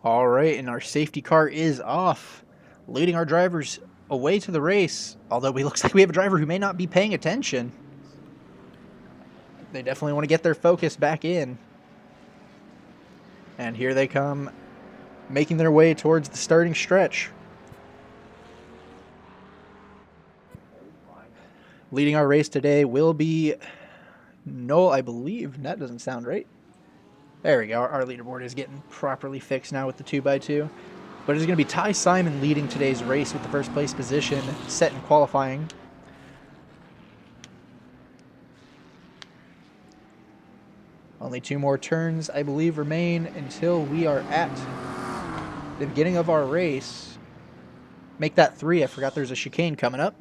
All right, and our safety car is off, leading our drivers away to the race. Although we looks like we have a driver who may not be paying attention. They definitely want to get their focus back in. And here they come, making their way towards the starting stretch. Leading our race today will be Noel, I believe. That doesn't sound right. There we go. Our leaderboard is getting properly fixed now with the 2x2. But it's going to be Ty Simon leading today's race with the first place position set in qualifying. Only 2 more turns, I believe, remain until we are at the beginning of our race. Make that 3. I forgot there's a chicane coming up.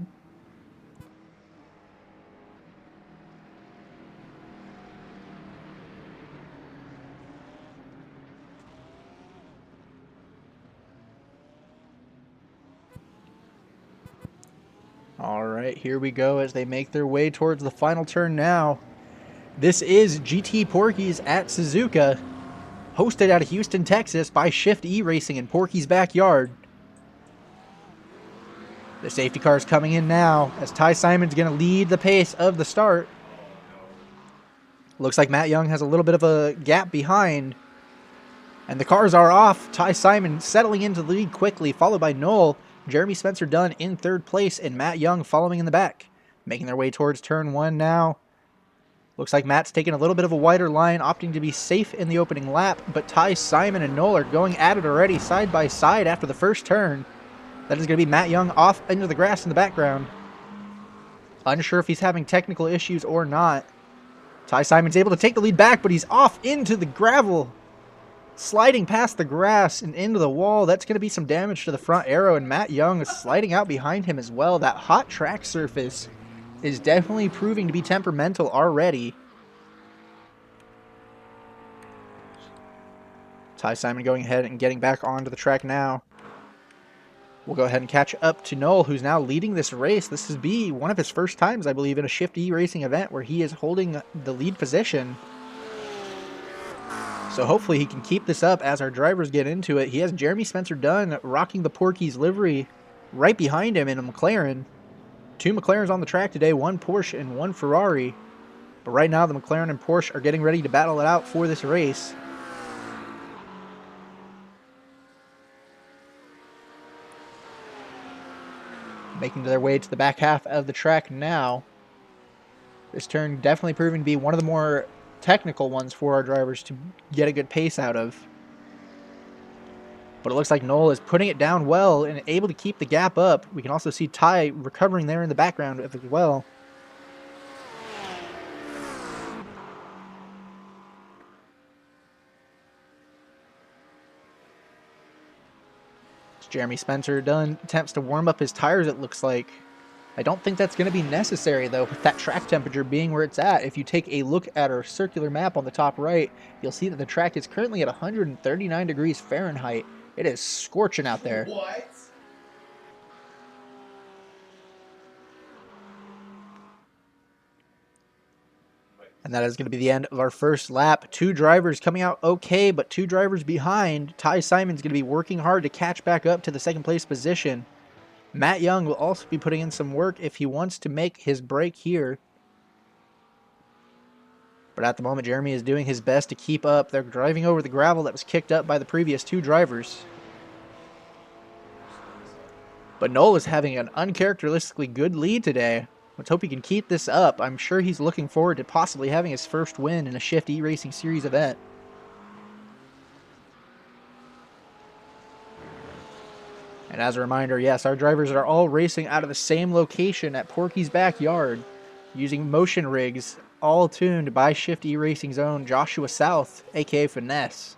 All right, here we go as they make their way towards the final turn now. This is GT-PORKY'S at Suzuka, hosted out of Houston, Texas by Shift E Racing in Porky's backyard. The safety car is coming in now as Ty Simon's going to lead the pace of the start. Looks like Matt Young has a little bit of a gap behind. And the cars are off. Ty Simon settling into the lead quickly, followed by Noel. Jeremy Spencer Dunn in 3rd place, and Matt Young following in the back. Making their way towards turn 1 now. Looks like Matt's taking a little bit of a wider line, opting to be safe in the opening lap, but Ty Simon and Noel are going at it already side by side after the first turn. That is going to be Matt Young off into the grass in the background. Unsure if he's having technical issues or not. Ty Simon's able to take the lead back, but he's off into the gravel. Sliding past the grass and into the wall. That's going to be some damage to the front aero, and Matt Young is sliding out behind him as well. That hot track surface is definitely proving to be temperamental already. Ty Simon going ahead and getting back onto the track now. We'll go ahead and catch up to Noel, who's now leading this race. This is one of his first times, I believe, in a Shift E racing event where he is holding the lead position. So hopefully he can keep this up as our drivers get into it. He has Jeremy Spencer Dunn rocking the Porky's livery right behind him in a McLaren. 2 McLarens on the track today, 1 Porsche and 1 Ferrari. But right now the McLaren and Porsche are getting ready to battle it out for this race. Making their way to the back half of the track now. This turn definitely proving to be one of the more technical ones for our drivers to get a good pace out of. But it looks like Noel is putting it down well and able to keep the gap up. We can also see Ty recovering there in the background as well. Jeremy Spencer Dunn attempts to warm up his tires, it looks like. I don't think that's going to be necessary, though, with that track temperature being where it's at. If you take a look at our circular map on the top right, you'll see that the track is currently at 139 degrees Fahrenheit. It is scorching out there. What? And that is going to be the end of our first lap. 2 drivers coming out okay, but 2 drivers behind. Ty Simon's going to be working hard to catch back up to the 2nd place position. Matt Young will also be putting in some work if he wants to make his break here. But at the moment, Jeremy is doing his best to keep up. They're driving over the gravel that was kicked up by the previous 2 drivers. But Noel is having an uncharacteristically good lead today. Let's hope he can keep this up. I'm sure he's looking forward to possibly having his first win in a Shift E Racing Series event. And as a reminder, yes, our drivers are all racing out of the same location at Porky's backyard using motion rigs, all tuned by Shift E Racing's own Joshua South, aka Finesse.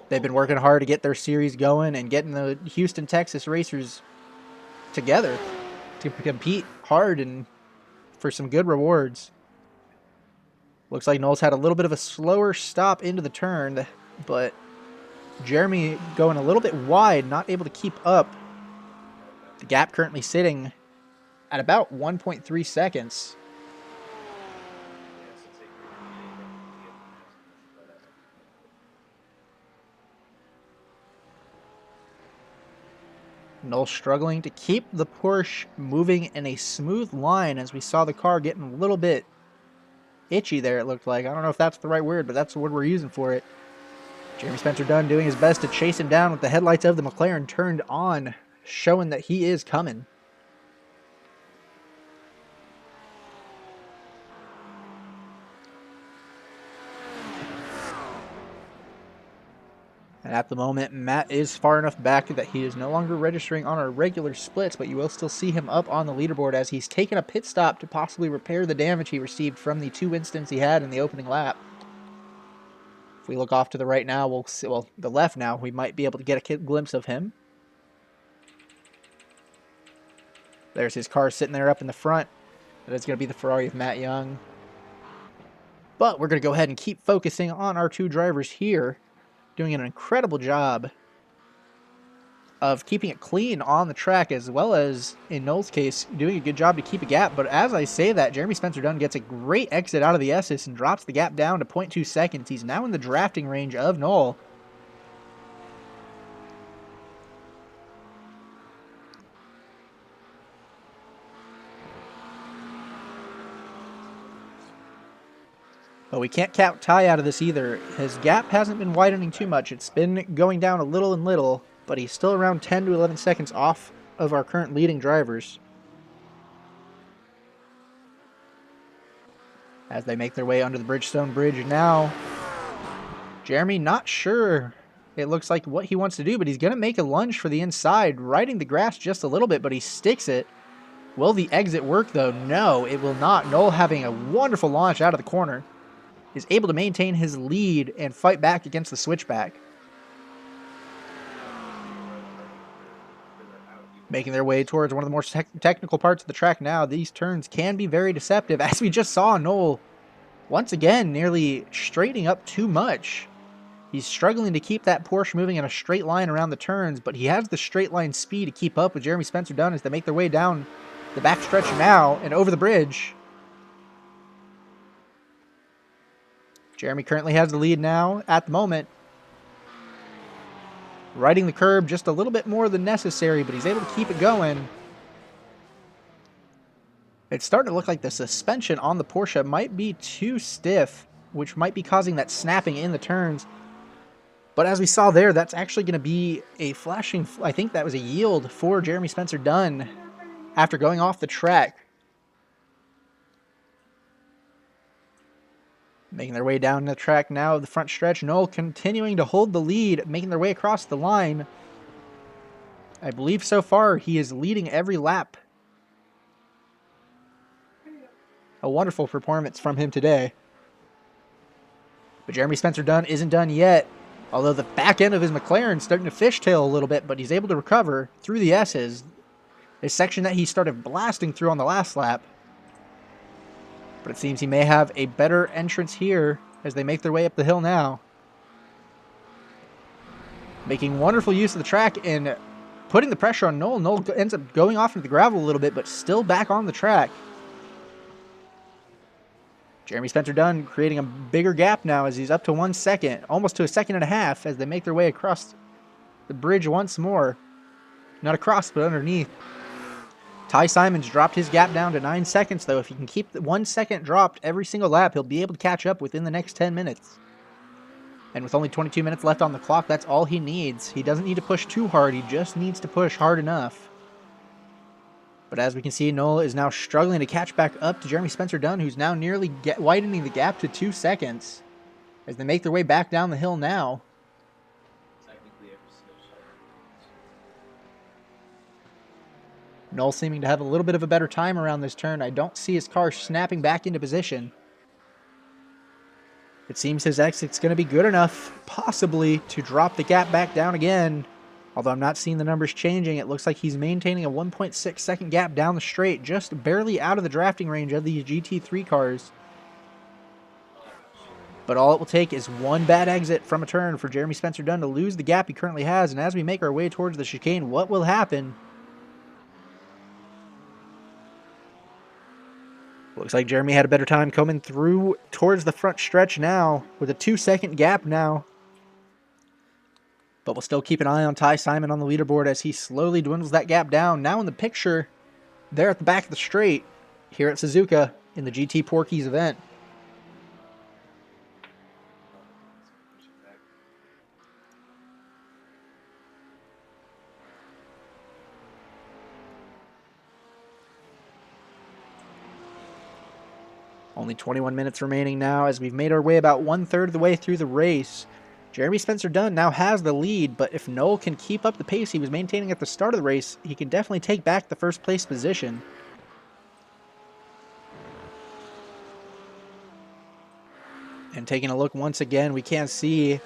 They've been working hard to get their series going and getting the Houston, Texas racers together to compete hard and for some good rewards. Looks like Noel's had a little bit of a slower stop into the turn, but Jeremy going a little bit wide, not able to keep up. The gap currently sitting at about 1.3 seconds. Noel struggling to keep the Porsche moving in a smooth line as we saw the car getting a little bit itchy there, it looked like. I don't know if that's the right word, but that's the word we're using for it. Jeremy Spencer Dunn doing his best to chase him down with the headlights of the McLaren turned on, showing that he is coming. And at the moment, Matt is far enough back that he is no longer registering on our regular splits, but you will still see him up on the leaderboard as he's taken a pit stop to possibly repair the damage he received from the 2 incidents he had in the opening lap. If we look off to the right now, we'll see, well, the left now, we might be able to get a glimpse of him. There's his car sitting there up in the front. That is going to be the Ferrari of Matt Young. But we're going to go ahead and keep focusing on our 2 drivers here, doing an incredible job of keeping it clean on the track, as well as, in Noel's case, doing a good job to keep a gap. But as I say that, Jeremy Spencer Dunn gets a great exit out of the Esses and drops the gap down to 0.2 seconds. He's now in the drafting range of Noel. But we can't count Ty out of this either. His gap hasn't been widening too much. It's been going down a little and little, but he's still around 10 to 11 seconds off of our current leading drivers. As they make their way under the Bridgestone Bridge now. Jeremy not sure, it looks like, what he wants to do, but he's going to make a lunge for the inside, riding the grass just a little bit, but he sticks it. Will the exit work, though? No, it will not. Noel, having a wonderful launch out of the corner, is able to maintain his lead and fight back against the switchback. Making their way towards one of the more technical parts of the track now. These turns can be very deceptive, as we just saw Noel once again nearly straightening up too much. He's struggling to keep that Porsche moving in a straight line around the turns, but he has the straight line speed to keep up with Jeremy Spencer Dunn as they make their way down the backstretch now and over the bridge. Jeremy currently has the lead now at the moment. Riding the curb just a little bit more than necessary, but he's able to keep it going. It's starting to look like the suspension on the Porsche might be too stiff, which might be causing that snapping in the turns. But as we saw there, that's actually going to be a flashing, I think that was a yield for Jeremy Spencer Dunn after going off the track. Making their way down the track now, the front stretch. Noel continuing to hold the lead, making their way across the line. I believe so far he is leading every lap. A wonderful performance from him today. But Jeremy Spencer Dunn isn't done yet. Although the back end of his McLaren is starting to fishtail a little bit, but he's able to recover through the S's. A section that he started blasting through on the last lap. But it seems he may have a better entrance here as they make their way up the hill now. Making wonderful use of the track and putting the pressure on Noel. Noel ends up going off into the gravel a little bit, but still back on the track. Jeremy Spencer Dunn creating a bigger gap now as he's up to 1 second, almost to a second and a half as they make their way across the bridge once more. Not across, but underneath. Ty Simons dropped his gap down to 9 seconds, though. If he can keep the 1 second dropped every single lap, he'll be able to catch up within the next 10 minutes. And with only 22 minutes left on the clock, that's all he needs. He doesn't need to push too hard. He just needs to push hard enough. But as we can see, Noel is now struggling to catch back up to Jeremy Spencer Dunn, who's now nearly widening the gap to 2 seconds as they make their way back down the hill now. Noel seeming to have a little bit of a better time around this turn. I don't see his car snapping back into position. It seems his exit's going to be good enough, possibly, to drop the gap back down again. Although I'm not seeing the numbers changing, it looks like he's maintaining a 1.6 second gap down the straight, just barely out of the drafting range of these GT3 cars. But all it will take is one bad exit from a turn for Jeremy Spencer Dunn to lose the gap he currently has. And as we make our way towards the chicane, what will happen? Looks like Jeremy had a better time coming through towards the front stretch now with a 2 second gap now. But we'll still keep an eye on Ty Simon on the leaderboard as he slowly dwindles that gap down. Now in the picture, there at the back of the straight, here at Suzuka in the GT-PORKY'S event. Only 21 minutes remaining now as we've made our way about 1/3 of the way through the race. Jeremy Spencer-Dunn now has the lead, but if Noel can keep up the pace he was maintaining at the start of the race, he can definitely take back the first place position. And taking a look once again, we can see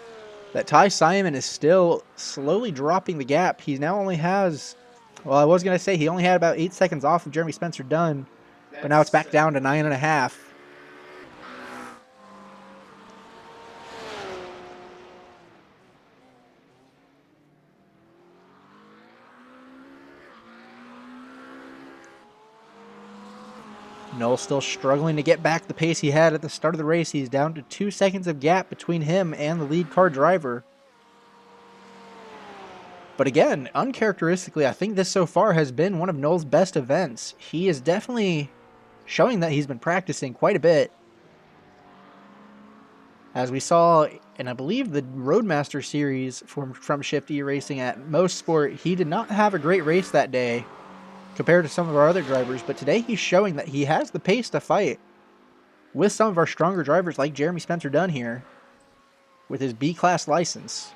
that Ty Simon is still slowly dropping the gap. He now only has, well, I was going to say he only had about 8 seconds off of Jeremy Spencer-Dunn, but now it's back down to 9.5. Noel still struggling to get back the pace he had at the start of the race. He's down to 2 seconds of gap between him and the lead car driver. But again, uncharacteristically, I think this so far has been one of Noel's best events. He is definitely showing that he's been practicing quite a bit. As we saw in, I believe, the Roadmaster series from Shift E Racing at Most Sport, he did not have a great race that day compared to some of our other drivers, but today he's showing that he has the pace to fight with some of our stronger drivers like Jeremy Spencer-Dunn here with his B-Class license.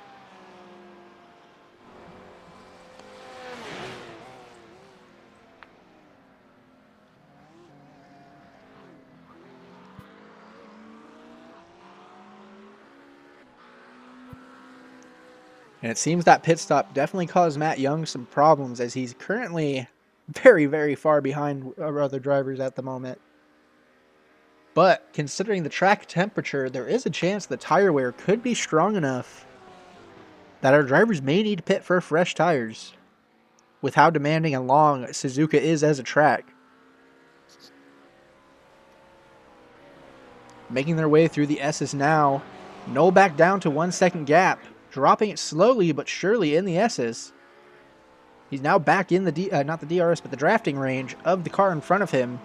And it seems that pit stop definitely caused Matt Young some problems as he's currently very, very far behind our other drivers at the moment. But considering the track temperature, there is a chance the tire wear could be strong enough that our drivers may need to pit for fresh tires with how demanding and long Suzuka is as a track. Making their way through the Esses now. Noel back down to 1 second gap, dropping it slowly but surely in the Esses. He's now back in the, not the DRS, but the drafting range of the car in front of him.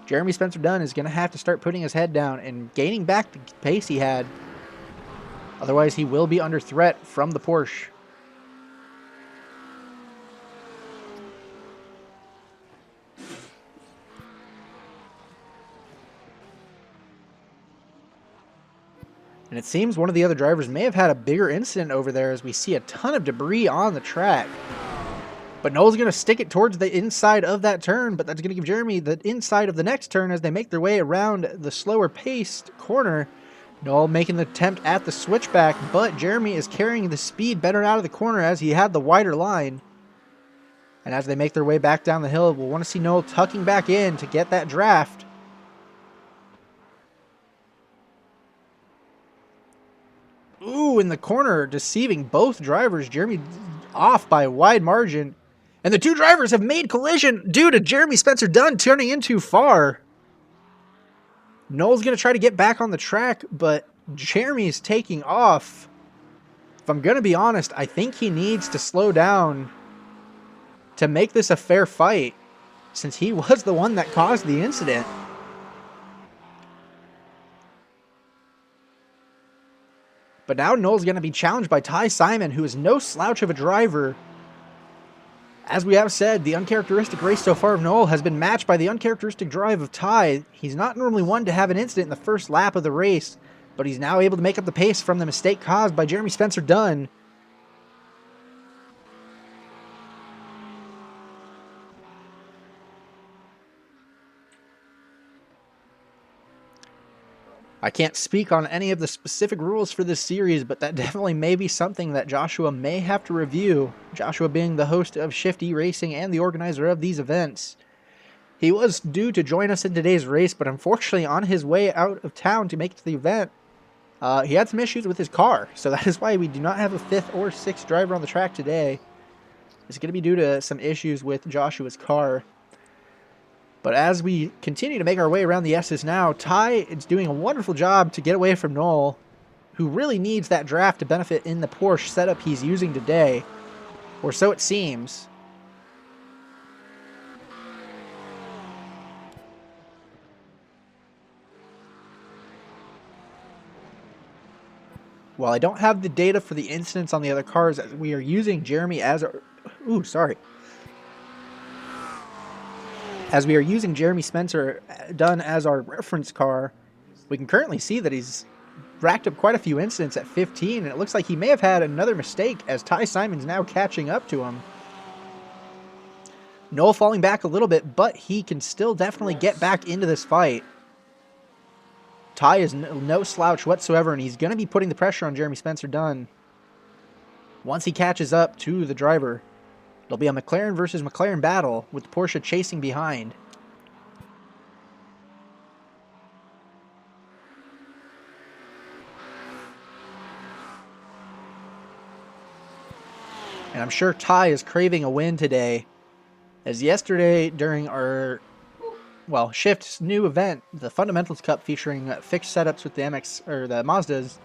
Jeremy Spencer-Dunn is going to have to start putting his head down and gaining back the pace he had. Otherwise, he will be under threat from the Porsche. And it seems one of the other drivers may have had a bigger incident over there as we see a ton of debris on the track. But Noel's going to stick it towards the inside of that turn, but that's going to give Jeremy the inside of the next turn as they make their way around the slower paced corner. Noel making the attempt at the switchback, but Jeremy is carrying the speed better out of the corner as he had the wider line. And as they make their way back down the hill, we'll want to see Noel tucking back in to get that draft. Ooh, in the corner, deceiving both drivers. Jeremy off by a wide margin. And the two drivers have made collision due to Jeremy Spencer-Dunn turning in too far. Noel's going to try to get back on the track, but Jeremy's taking off. If I'm going to be honest, I think he needs to slow down to make this a fair fight, since he was the one that caused the incident. But now Noel's going to be challenged by Ty Simon, who is no slouch of a driver. As we have said, the uncharacteristic race so far of Noel has been matched by the uncharacteristic drive of Ty. He's not normally one to have an incident in the first lap of the race, but he's now able to make up the pace from the mistake caused by Jeremy Spencer-Dunn. I can't speak on any of the specific rules for this series, but that definitely may be something that Joshua may have to review. Joshua being the host of Shift E Racing and the organizer of these events. He was due to join us in today's race, but unfortunately on his way out of town to make it to the event, he had some issues with his car. So that is why we do not have a 5th or 6th driver on the track today. It's going to be due to some issues with Joshua's car. But as we continue to make our way around the Esses now, Ty is doing a wonderful job to get away from Noel, who really needs that draft to benefit in the Porsche setup he's using today, or so it seems. While I don't have the data for the incidents on the other cars, as we are using Jeremy as our... Ooh, sorry. As we are using Jeremy Spencer Dunn as our reference car, we can currently see that he's racked up quite a few incidents at 15, and it looks like he may have had another mistake as Ty Simon's now catching up to him. Noel falling back a little bit, but he can still definitely get back into this fight. Ty is no slouch whatsoever, and he's going to be putting the pressure on Jeremy Spencer Dunn once he catches up to the driver. It'll be a McLaren versus McLaren battle with Porsche chasing behind. And I'm sure Ty is craving a win today, as yesterday during our Shift's new event, the Fundamentals Cup featuring fixed setups with the the Mazdas,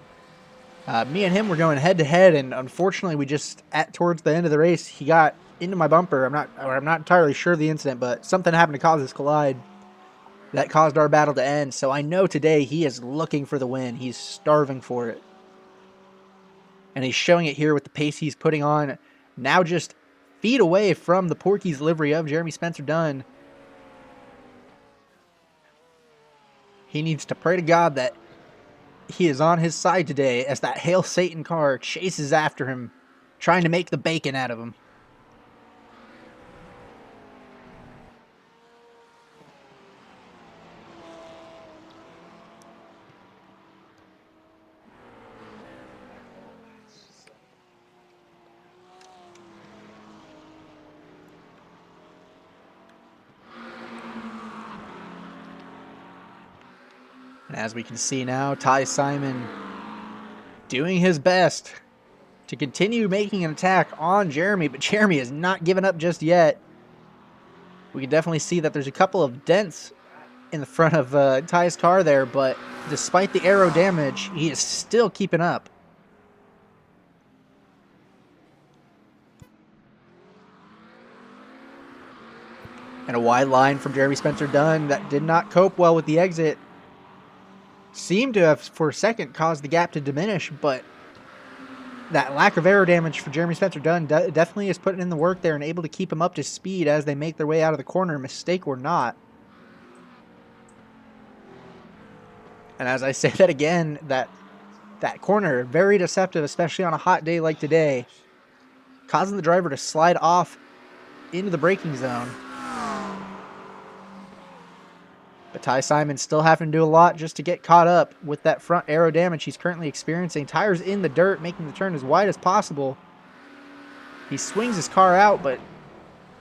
me and him were going head to head, and unfortunately we just towards the end of the race he got into my bumper. I'm not entirely sure of the incident, but something happened to cause this collide that caused our battle to end. So I know today he is looking for the win. He's starving for it, and he's showing it here with the pace he's putting on. Now just feet away from the Porky's livery of Jeremy Spencer Dunn. He needs to pray to God that he is on his side today as that Hail Satan car chases after him, trying to make the bacon out of him. And as we can see now, Ty Simon doing his best to continue making an attack on Jeremy, but Jeremy is not giving up just yet. We can definitely see that there's a couple of dents in the front of Ty's car there, but despite the aero damage, he is still keeping up. And a wide line from Jeremy Spencer Dunn that did not cope well with the exit. Seemed to have, for a second, caused the gap to diminish, but that lack of aero damage for Jeremy Spencer Dunn definitely is putting in the work there and able to keep him up to speed as they make their way out of the corner, mistake or not. And as I say that again, that corner, very deceptive, especially on a hot day like today, causing the driver to slide off into the braking zone. But Ty Simon still having to do a lot just to get caught up with that front aero damage he's currently experiencing. Tires in the dirt, making the turn as wide as possible. He swings his car out, but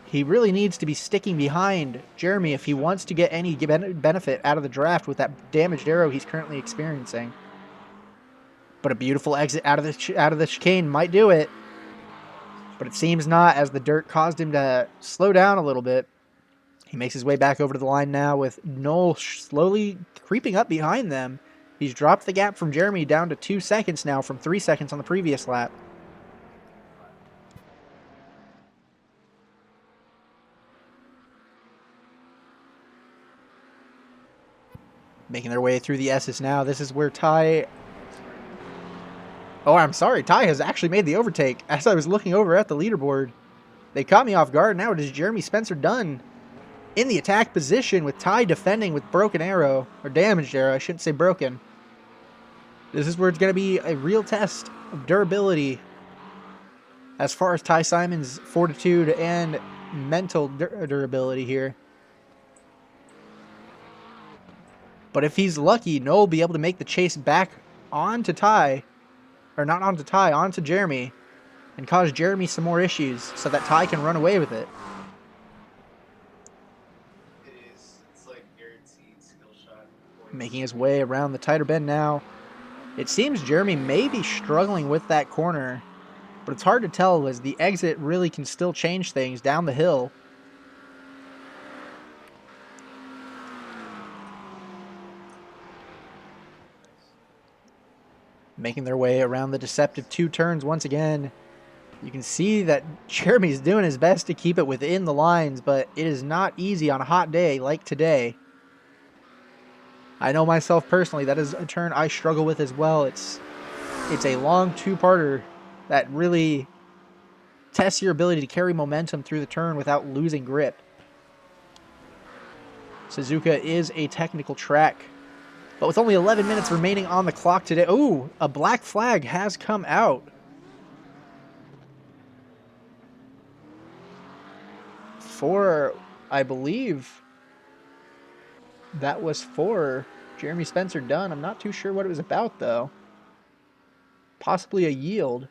he really needs to be sticking behind Jeremy if he wants to get any benefit out of the draft with that damaged aero he's currently experiencing. But a beautiful exit out of the chicane might do it. But it seems not, as the dirt caused him to slow down a little bit. He makes his way back over to the line now with Noel slowly creeping up behind them. He's dropped the gap from Jeremy down to 2 seconds now from 3 seconds on the previous lap. Making their way through the Esses now. This is where Ty... Oh, I'm sorry. Ty has actually made the overtake. As I was looking over at the leaderboard, they caught me off guard. Now it is Jeremy Spencer Dunn in the attack position with Ty defending with broken arrow, or damaged arrow, I shouldn't say broken. This is where it's going to be a real test of durability as far as Ty Simon's fortitude and mental durability here. But if he's lucky, Noel will be able to make the chase back onto Ty, or not onto Ty, onto Jeremy, and cause Jeremy some more issues so that Ty can run away with it. Making his way around the tighter bend now. It seems Jeremy may be struggling with that corner, but it's hard to tell as the exit really can still change things down the hill. Making their way around the deceptive 2 turns once again. You can see that Jeremy's doing his best to keep it within the lines, but it is not easy on a hot day like today. I know myself personally, that is a turn I struggle with as well. It's a long 2-parter that really tests your ability to carry momentum through the turn without losing grip. Suzuka is a technical track, but with only 11 minutes remaining on the clock today. Ooh, a black flag has come out. For, I believe, that was for Jeremy Spencer Dunn. I'm not too sure what it was about, though. Possibly a yield.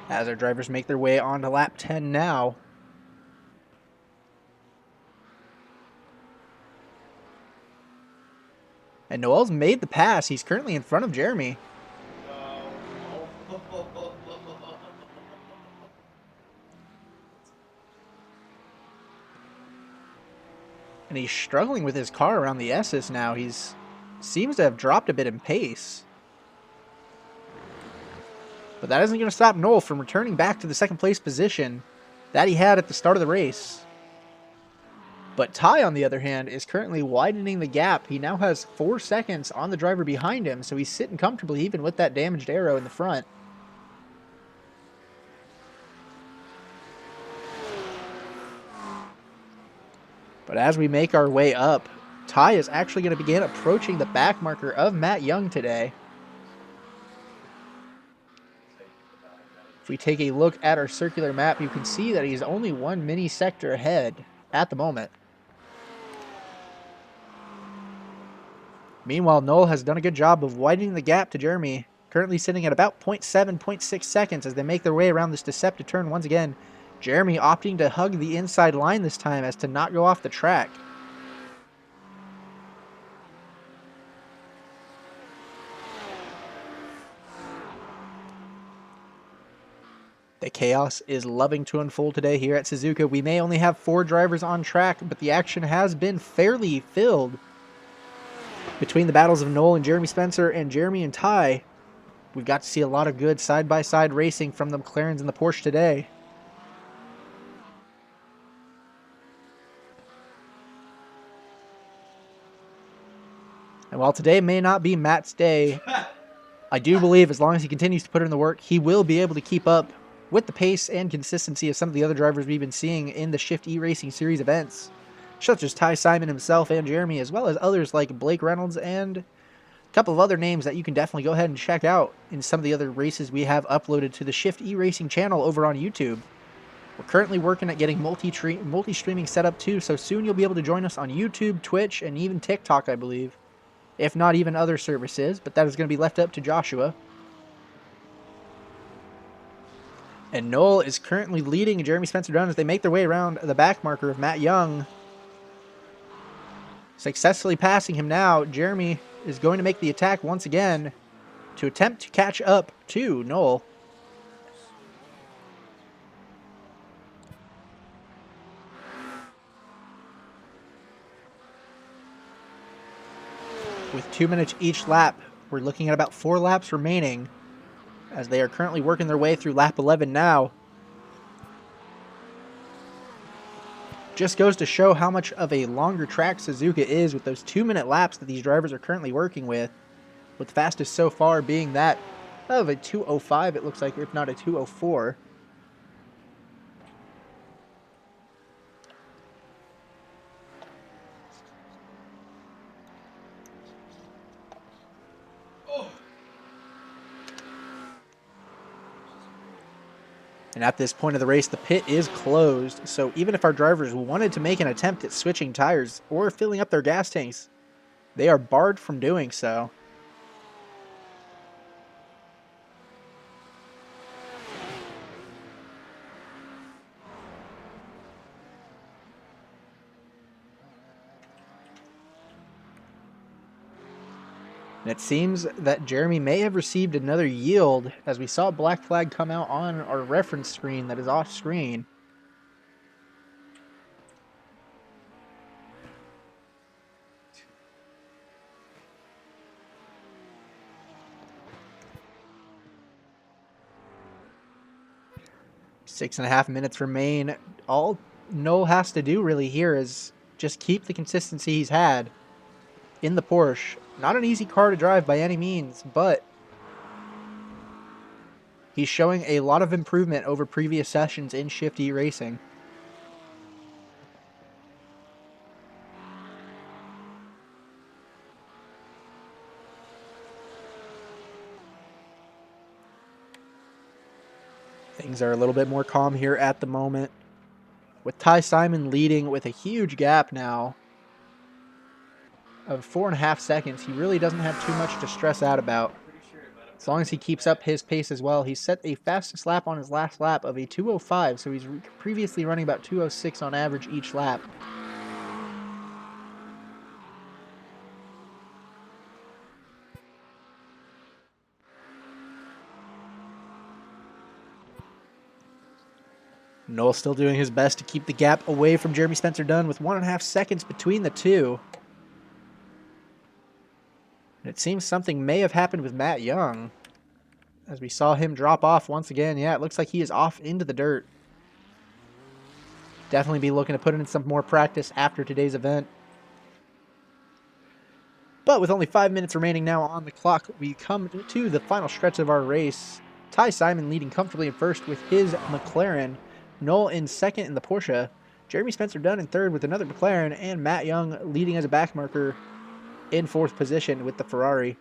As our drivers make their way onto lap 10 now. And Noel's made the pass. He's currently in front of Jeremy. And he's struggling with his car around the Esses now. He's seems to have dropped a bit in pace. But that isn't going to stop Noel from returning back to the second place position that he had at the start of the race. But Ty, on the other hand, is currently widening the gap. He now has 4 seconds on the driver behind him, so he's sitting comfortably even with that damaged arrow in the front. But as we make our way up, Ty is actually going to begin approaching the back marker of Matt Young today. If we take a look at our circular map, you can see that he's only 1 mini sector ahead at the moment. Meanwhile, Noel has done a good job of widening the gap to Jeremy, currently sitting at about 0.7, 0.6 seconds as they make their way around this deceptive turn once again. Jeremy opting to hug the inside line this time as to not go off the track. The chaos is loving to unfold today here at Suzuka. We may only have 4 drivers on track, but the action has been fairly filled. Between the battles of Noel and Jeremy Spencer and Jeremy and Ty, we've got to see a lot of good side-by-side racing from the McLarens and the Porsche today. And while today may not be Matt's day, I do believe as long as he continues to put in the work, he will be able to keep up with the pace and consistency of some of the other drivers we've been seeing in the Shift E Racing Series events, such as Ty Simon himself and Jeremy, as well as others like Blake Reynolds and a couple of other names that you can definitely go ahead and check out in some of the other races we have uploaded to the Shift E Racing channel over on YouTube. We're currently working at getting multi-streaming set up too, so soon you'll be able to join us on YouTube, Twitch, and even TikTok, I believe. If not even other services, but that is going to be left up to Joshua. And Noel is currently leading Jeremy Spencer Dunn as they make their way around the back marker of Matt Young. Successfully passing him now. Jeremy is going to make the attack once again to attempt to catch up to Noel. With 2 minutes each lap, we're looking at about 4 laps remaining as they are currently working their way through lap 11 now. Just goes to show how much of a longer track Suzuka is with those 2-minute laps that these drivers are currently working with the fastest so far being that of a 2:05, it looks like, if not a 2:04. And at this point of the race, the pit is closed, so even if our drivers wanted to make an attempt at switching tires or filling up their gas tanks, they are barred from doing so. And it seems that Jeremy may have received another yield as we saw a black flag come out on our reference screen that is off screen. 6.5 minutes remain. All Noel has to do really here is just keep the consistency he's had in the Porsche. Not an easy car to drive by any means, but he's showing a lot of improvement over previous sessions in Shifty racing. Things are a little bit more calm here at the moment, with Ty Simon leading with a huge gap now of 4.5 seconds. He really doesn't have too much to stress out about. As long as he keeps up his pace as well. He set a fastest lap on his last lap of a 2:05, so he's previously running about 2:06 on average each lap. Noel still doing his best to keep the gap away from Jeremy Spencer Dunn with 1.5 seconds between the two. And it seems something may have happened with Matt Young, as we saw him drop off once again. Yeah, it looks like he is off into the dirt. Definitely be looking to put in some more practice after today's event. But with only 5 minutes remaining now on the clock, we come to the final stretch of our race. Ty Simon leading comfortably in first with his McLaren. Noel in second in the Porsche. Jeremy Spencer Dunn in third with another McLaren. And Matt Young leading as a backmarker in fourth position with the Ferrari.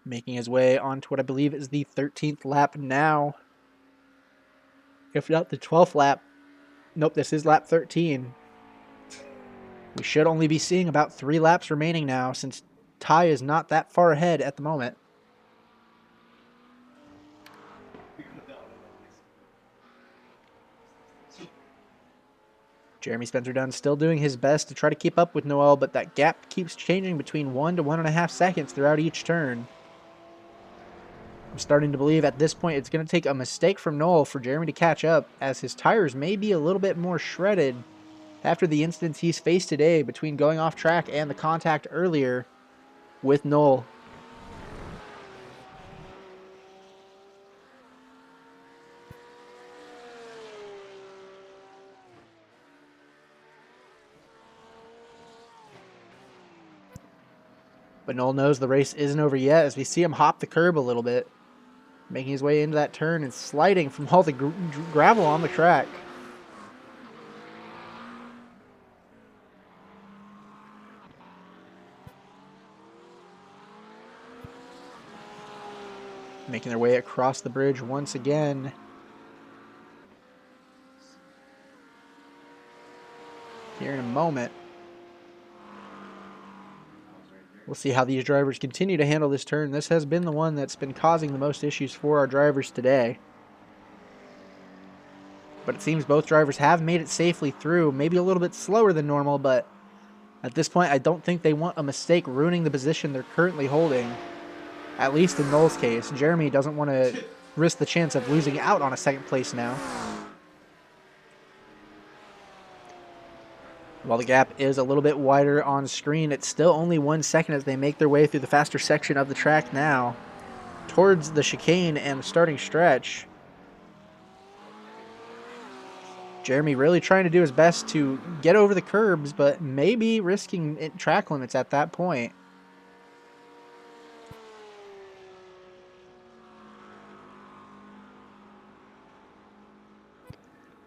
Making his way onto what I believe is the 13th lap now. If not the 12th lap. Nope, this is lap 13. We should only be seeing about 3 laps remaining now, since Ty is not that far ahead at the moment. Jeremy Spencer Dunn still doing his best to try to keep up with Noel, but that gap keeps changing between 1 to 1.5 seconds throughout each turn. I'm starting to believe at this point it's going to take a mistake from Noel for Jeremy to catch up, as his tires may be a little bit more shredded after the incidents he's faced today between going off track and the contact earlier with Noel. But Noel knows the race isn't over yet, as we see him hop the curb a little bit, making his way into that turn and sliding from all the gravel on the track. Making their way across the bridge once again. Here in a moment. We'll see how these drivers continue to handle this turn. This has been the one that's been causing the most issues for our drivers today. But it seems both drivers have made it safely through. Maybe a little bit slower than normal, but at this point I don't think they want a mistake ruining the position they're currently holding. At least in Noel's case. Jeremy doesn't want to risk the chance of losing out on a second place now. While the gap is a little bit wider on screen, it's still only 1 second as they make their way through the faster section of the track now, towards the chicane and the starting stretch. Jeremy really trying to do his best to get over the curbs, but maybe risking track limits at that point.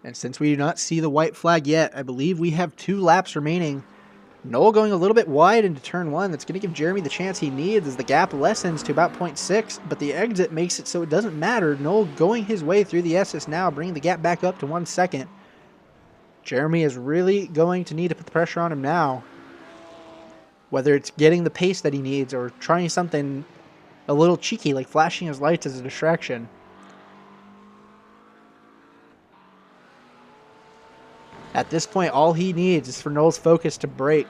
And since we do not see the white flag yet, I believe we have 2 laps remaining. Noel going a little bit wide into turn 1. That's going to give Jeremy the chance he needs as the gap lessens to about 0.6, but the exit makes it so it doesn't matter. Noel going his way through the Esses now, bringing the gap back up to 1 second. Jeremy is really going to need to put the pressure on him now. Whether it's getting the pace that he needs or trying something a little cheeky like flashing his lights as a distraction. At this point, all he needs is for Noel's focus to break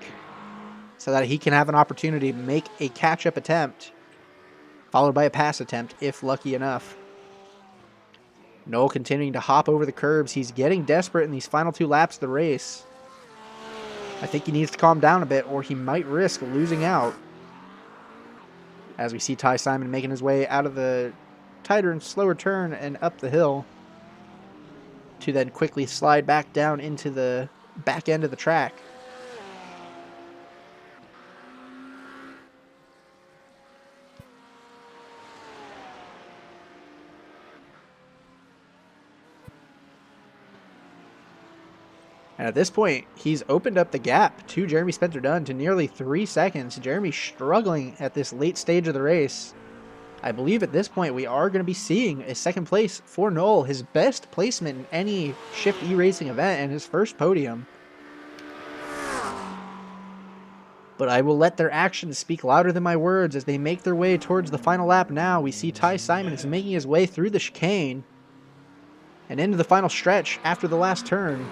so that he can have an opportunity to make a catch-up attempt, followed by a pass attempt, if lucky enough. Noel continuing to hop over the curbs. He's getting desperate in these final 2 laps of the race. I think he needs to calm down a bit, or he might risk losing out. as we see Ty Simon making his way out of the tighter and slower turn and up the hill to then quickly slide back down into the back end of the track. And at this point, he's opened up the gap to Jeremy Spencer Dunn to nearly 3 seconds. Jeremy struggling at this late stage of the race. I believe at this point we are going to be seeing a second place for Noel, his best placement in any Shift E-Racing event and his first podium. But I will let their actions speak louder than my words as they make their way towards the final lap now. We see Ty Simon is making his way through the chicane and into the final stretch after the last turn.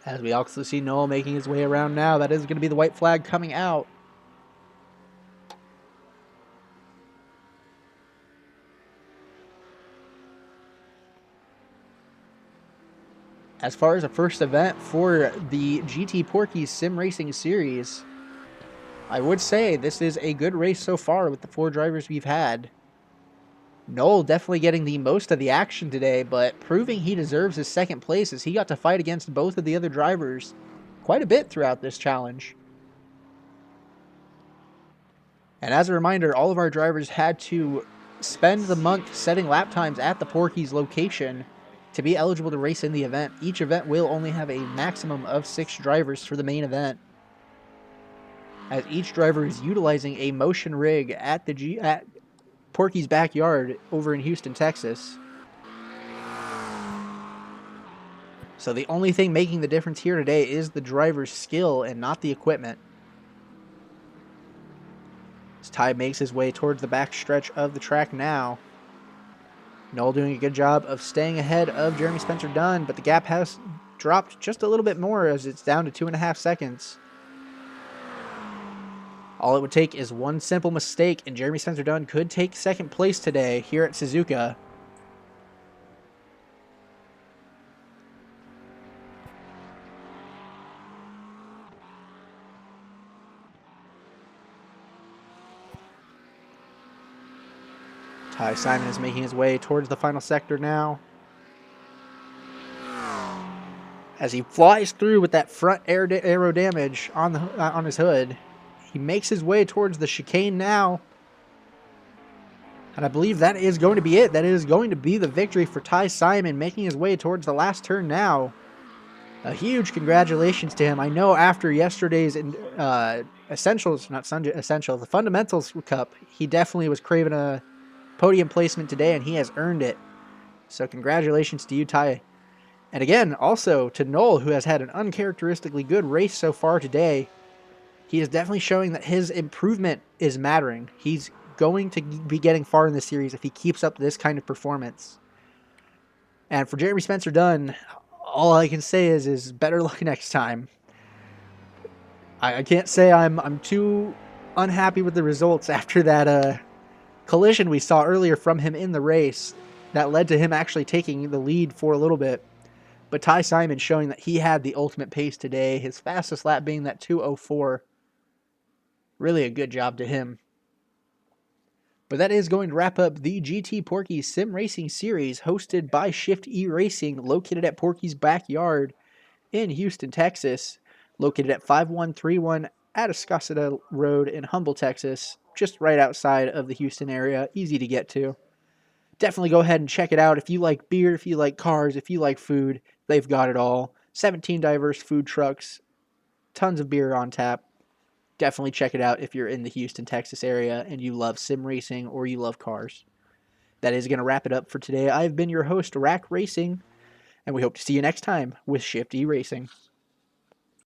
As we also see Noel making his way around now. That is going to be the white flag coming out. As far as a first event for the GT-PORKY'S Sim Racing Series, I would say this is a good race so far with the 4 drivers we've had. Noel definitely getting the most of the action today, but proving he deserves his second place as he got to fight against both of the other drivers quite a bit throughout this challenge. And as a reminder, all of our drivers had to spend the month setting lap times at the Porky's location to be eligible to race in the event. Each event will only have a maximum of 6 drivers for the main event, as each driver is utilizing a motion rig at Porky's backyard over in Houston, Texas. So the only thing making the difference here today is the driver's skill and not the equipment. As Ty makes his way towards the back stretch of the track now. Noel doing a good job of staying ahead of Jeremy Spencer Dunn, but the gap has dropped just a little bit more as it's down to 2.5 seconds. All it would take is one simple mistake, and Jeremy Spencer Dunn could take second place today here at Suzuka. Ty Simon is making his way towards the final sector now, as he flies through with that front aero damage on his hood. He makes his way towards the chicane now. And I believe that is going to be it. That is going to be the victory for Ty Simon, making his way towards the last turn now. A huge congratulations to him. I know after yesterday's Essentials, not Sunday Essential, the Fundamentals Cup, he definitely was craving a podium placement today, and he has earned it. So congratulations to you, Ty. And again, also to Noel, who has had an uncharacteristically good race so far today. He is definitely showing that his improvement is mattering. He's going to be getting far in this series if he keeps up this kind of performance. And for Jeremy Spencer Dunn, all I can say is better luck next time. I can't say I'm too unhappy with the results after that collision we saw earlier from him in the race that led to him actually taking the lead for a little bit. But Ty Simon showing that he had the ultimate pace today, his fastest lap being that 2:04. Really a good job to him. But that is going to wrap up the GT-PORKY'S Sim Racing Series hosted by Shift E-Racing, located at Porky's backyard in Houston, Texas, located at 5131 Atascocita Road in Humble, Texas, just right outside of the Houston area, easy to get to. Definitely go ahead and check it out. If you like beer, if you like cars, if you like food, they've got it all. 17 diverse food trucks, tons of beer on tap. Definitely check it out if you're in the Houston, Texas area and you love sim racing or you love cars. That is going to wrap it up for today. I've been your host, Rack Racing, and we hope to see you next time with Shift E Racing.